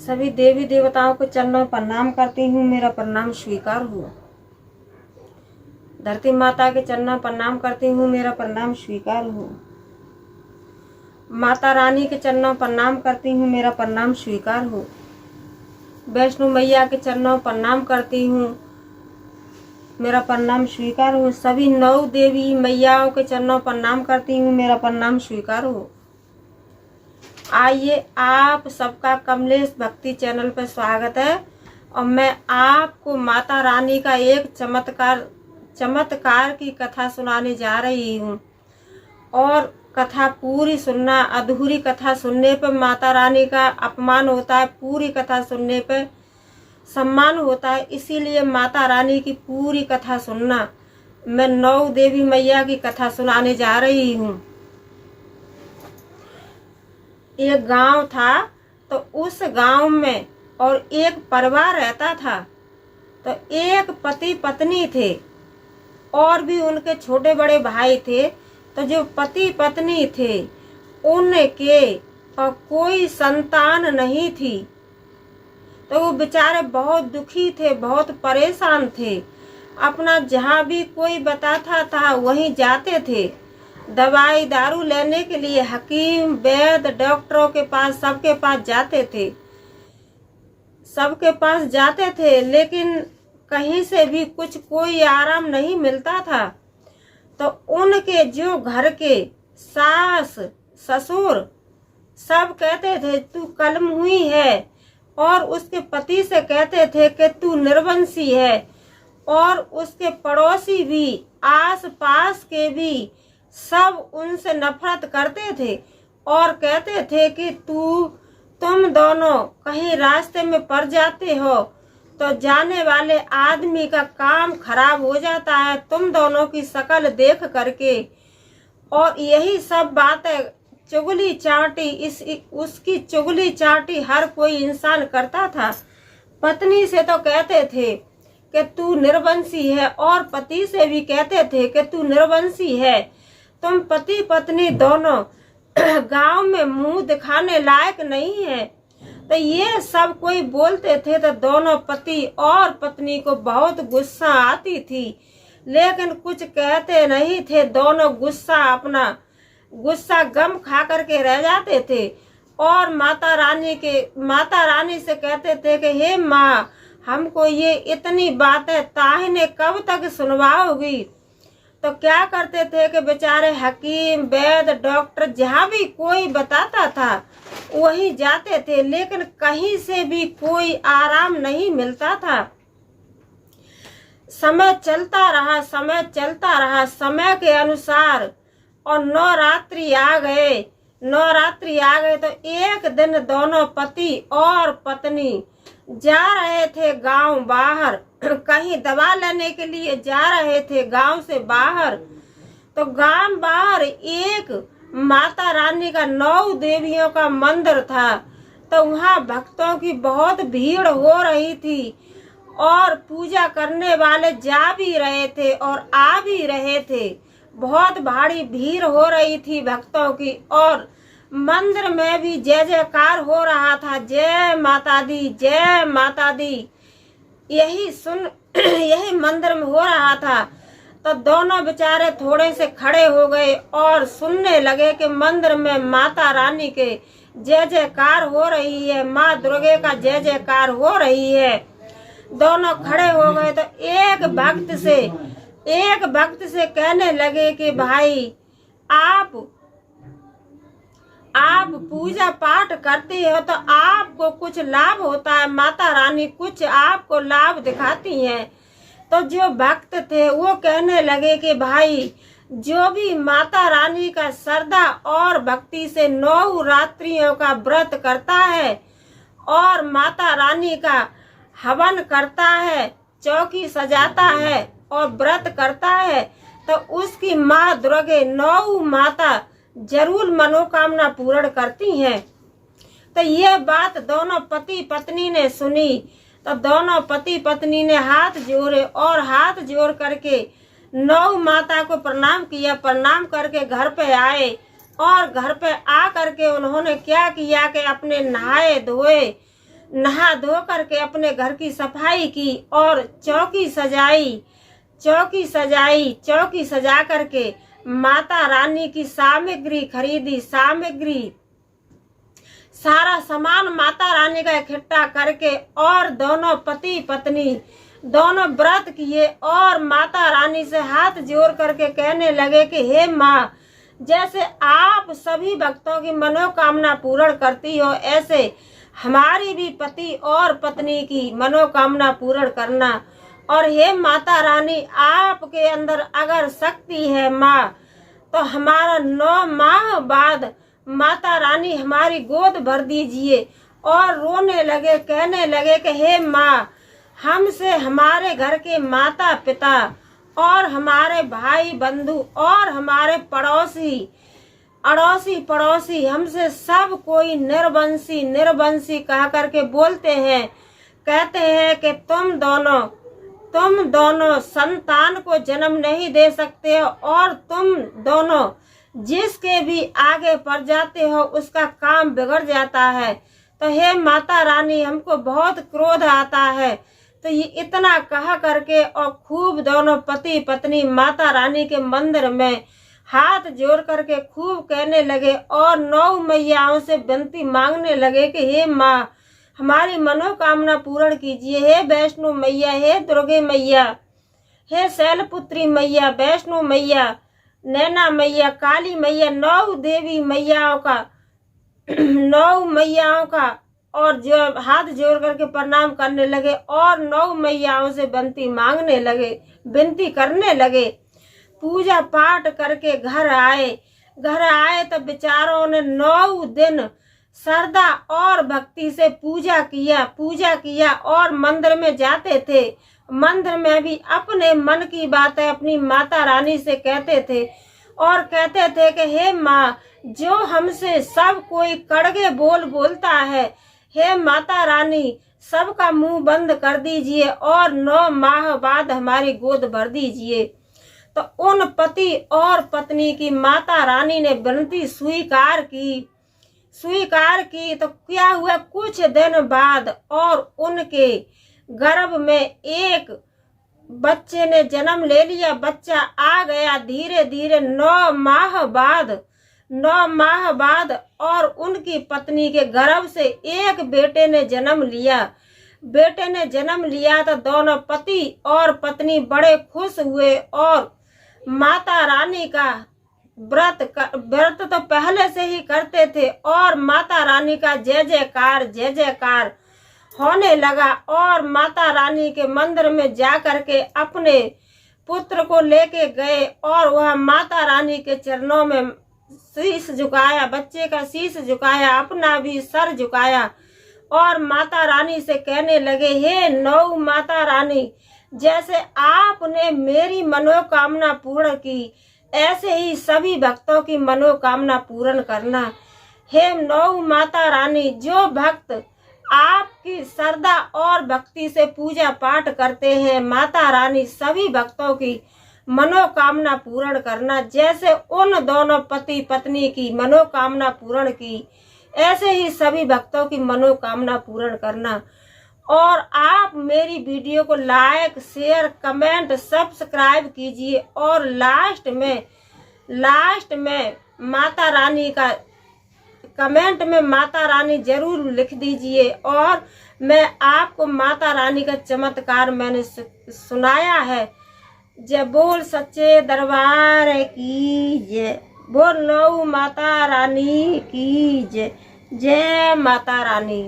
सभी देवी देवताओं को चरणों प्रणाम करती हूँ, मेरा प्रणाम स्वीकार हो। धरती माता के चरणों प्रणाम करती हूँ, मेरा प्रणाम स्वीकार हो। माता रानी के चरणों प्रणाम करती हूँ, मेरा प्रणाम स्वीकार हो। वैष्णो मैया के चरणों प्रणाम करती हूँ, मेरा प्रणाम स्वीकार हो। सभी 9 देवी मैयाओं के चरणों प्रणाम करती हूँ, मेरा प्रणाम स्वीकार हो। आइए, आप सबका कमलेश भक्ति चैनल पर स्वागत है और मैं आपको माता रानी का एक चमत्कार की कथा सुनाने जा रही हूँ। और कथा पूरी सुनना, अधूरी कथा सुनने पर माता रानी का अपमान होता है, पूरी कथा सुनने पर सम्मान होता है। इसीलिए माता रानी की पूरी कथा सुनना। मैं 9 देवी मैया की कथा सुनाने जा रही हूँ। एक गांव था, तो उस गांव में और एक परिवार रहता था। तो एक पति पत्नी थे और भी उनके छोटे बड़े भाई थे। तो जो पति पत्नी थे उनके कोई संतान नहीं थी। तो वो बेचारे बहुत दुखी थे, बहुत परेशान थे। अपना जहाँ भी कोई बताता था वहीं जाते थे, दवाई दारू लेने के लिए हकीम वैद्य डॉक्टरों के पास, सबके पास जाते थे, लेकिन कहीं से भी कोई आराम नहीं मिलता था। तो उनके जो घर के सास ससुर सब कहते थे तू कलम हुई है, और उसके पति से कहते थे कि तू निर्वंशी है, और उसके पड़ोसी भी, आस पास के भी सब उनसे नफरत करते थे और कहते थे कि तुम दोनों कहीं रास्ते में पड़ जाते हो तो जाने वाले आदमी का काम खराब हो जाता है तुम दोनों की शक्ल देख करके। और यही सब बातें चुगली चाटी, उसकी चुगली चाटी हर कोई इंसान करता था। पत्नी से तो कहते थे कि तू निर्वंशी है, और पति से भी कहते थे कि तू निर्वंशी है, तुम पति पत्नी दोनों गांव में मुंह दिखाने लायक नहीं है। तो ये सब कोई बोलते थे तो दोनों पति और पत्नी को बहुत गुस्सा आती थी, लेकिन कुछ कहते नहीं थे। दोनों गुस्सा गम खा करके रह जाते थे और माता रानी से कहते थे कि हे माँ, हमको ये इतनी बातें ताहिने कब तक सुनवाओगी। तो क्या करते थे कि बेचारे हकीम वैद्य डॉक्टर जहाँ भी कोई बताता था वहीं जाते थे, लेकिन कहीं से भी कोई आराम नहीं मिलता था। समय चलता रहा समय के अनुसार, और नवरात्रि आ गए तो एक दिन दोनों पति और पत्नी जा रहे थे गांव बाहर, कहीं दवा लेने के लिए जा रहे थे गांव से बाहर। तो गांव बाहर एक माता रानी का 9 देवियों का मंदिर था। तो वहाँ भक्तों की बहुत भीड़ हो रही थी और पूजा करने वाले जा भी रहे थे और आ भी रहे थे। बहुत भारी भीड़ हो रही थी भक्तों की, और मंदिर में भी जय जयकार हो रहा था, जय माता दी, जय माता दी, यही मंदिर में हो रहा था। तो दोनों बेचारे थोड़े से खड़े हो गए और सुनने लगे कि मंदिर में माता रानी के जय जयकार हो रही है, माँ दुर्गे का जय जयकार हो रही है। दोनों खड़े हो गए तो एक भक्त से कहने लगे कि भाई, आप पूजा पाठ करते हो तो आपको कुछ लाभ होता है, माता रानी कुछ आपको लाभ दिखाती हैं। तो जो भक्त थे वो कहने लगे कि भाई, जो भी माता रानी का श्रद्धा और भक्ति से 9 रात्रियों का व्रत करता है और माता रानी का हवन करता है, चौकी सजाता है और व्रत करता है, तो उसकी माँ दुर्गे 9 माता जरूर मनोकामना पूर्ण करती हैं। तो ये बात दोनों पति पत्नी ने सुनी। तो दोनों पति पत्नी ने हाथ जोड़े और हाथ जोड़ करके 9 माता को प्रणाम किया। प्रणाम करके घर पे आए और घर पे आ करके उन्होंने क्या किया कि अपने नहाए धोए नहा धो करके अपने घर की सफाई की और चौकी सजा करके माता रानी की सामग्री खरीदी। सारा सामान माता रानी का इकट्ठा करके और दोनों पति पत्नी दोनों व्रत किए और माता रानी से हाथ जोड़ करके कहने लगे कि हे माँ, जैसे आप सभी भक्तों की मनोकामना पूर्ण करती हो, ऐसे हमारी भी पति और पत्नी की मनोकामना पूर्ण करना। और हे माता रानी, आपके अंदर अगर शक्ति है माँ, तो हमारा 9 माह बाद माता रानी हमारी गोद भर दीजिए। और रोने लगे, कहने लगे कि हे माँ, हमसे हमारे घर के माता पिता और हमारे भाई बंधु और हमारे अड़ोसी पड़ोसी हमसे सब कोई निर्वंशी कह करके बोलते हैं, कहते हैं कि तुम दोनों संतान को जन्म नहीं दे सकते हो और तुम दोनों जिसके भी आगे पड़ जाते हो उसका काम बिगड़ जाता है। तो हे माता रानी, हमको बहुत क्रोध आता है। तो ये इतना कहा करके और खूब दोनों पति पत्नी माता रानी के मंदिर में हाथ जोड़ करके खूब कहने लगे और 9 मैयाओं से विनती मांगने लगे कि हे माँ, हमारी मनोकामना पूर्ण कीजिए। हे वैष्णो मैया, हे दुर्गे मैया, हे शैलपुत्री मैया, वैष्णो मैया, नैना मैया, काली मैया, 9 देवी मैयाओं का 9 मैयाओं का और जो हाथ जोड़ करके प्रणाम करने लगे और 9 मैयाओं से विनती करने लगे। पूजा पाठ करके घर आए तो बेचारों ने 9 दिन श्रद्धा और भक्ति से पूजा किया और मंदिर में जाते थे। मंदिर में भी अपने मन की बातें अपनी माता रानी से कहते थे और कहते थे कि हे माँ, जो हमसे सब कोई कड़गे बोलता है, हे माता रानी, सबका मुंह बंद कर दीजिए और 9 माह बाद हमारी गोद भर दीजिए। तो उन पति और पत्नी की माता रानी ने विनती स्वीकार की। तो क्या हुआ, कुछ दिन बाद और उनके गर्भ में एक बच्चे ने जन्म ले लिया। बच्चा आ गया धीरे धीरे 9 माह बाद और उनकी पत्नी के गर्भ से एक बेटे ने जन्म लिया। तो दोनों पति और पत्नी बड़े खुश हुए और माता रानी का व्रत तो पहले से ही करते थे और माता रानी का जय जयकार होने लगा। और माता रानी के मंदिर में जा करके अपने पुत्र को लेके गए और वह माता रानी के चरणों में शीश झुकाया, बच्चे का शीश झुकाया, अपना भी सर झुकाया और माता रानी से कहने लगे, हे 9 माता रानी, जैसे आपने मेरी मनोकामना पूर्ण की, ऐसे ही सभी भक्तों की मनोकामना पूर्ण करना। हे 9 माता रानी, जो भक्त आपकी श्रद्धा और भक्ति से पूजा पाठ करते हैं, माता रानी सभी भक्तों की मनोकामना पूर्ण करना। जैसे उन दोनों पति पत्नी की मनोकामना पूर्ण की, ऐसे ही सभी भक्तों की मनोकामना पूर्ण करना। और आप मेरी वीडियो को लाइक, शेयर, कमेंट, सब्सक्राइब कीजिए और लास्ट में माता रानी का कमेंट में माता रानी जरूर लिख दीजिए। और मैं आपको माता रानी का चमत्कार मैंने सुनाया है। जय बोल सच्चे दरबार की जय, बोल 9 माता रानी की जय, जय माता रानी।